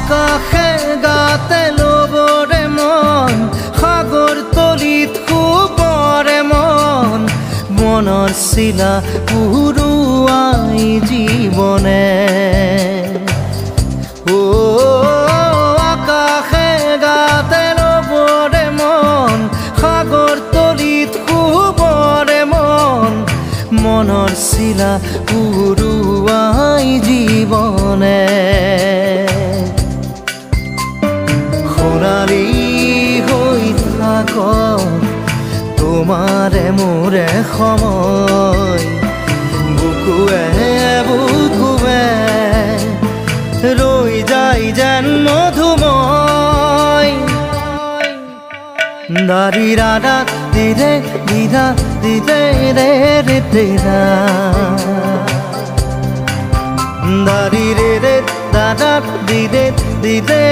আকাশে গাতে লবৰে মন সাগৰ তলিত শুবৰে মন মনৰ চিলা উৰুৱাই জীৱনে ও আকাশে গাতে লবৰে মন সাগৰ তলিত শুবৰে মন মনৰ চিলা উৰুৱাই জীৱনে সোণালী হৈ থাক তোমাৰে মোৰে সময় বুকুৱে বুকুৱে ৰৈ যায় যেন মধুময় দাৰি ৰাধা দিৰে দিৰা দিৰে ৰে ৰে তেৰা দাৰি ৰে ৰে দাদা দিৰে দিৰে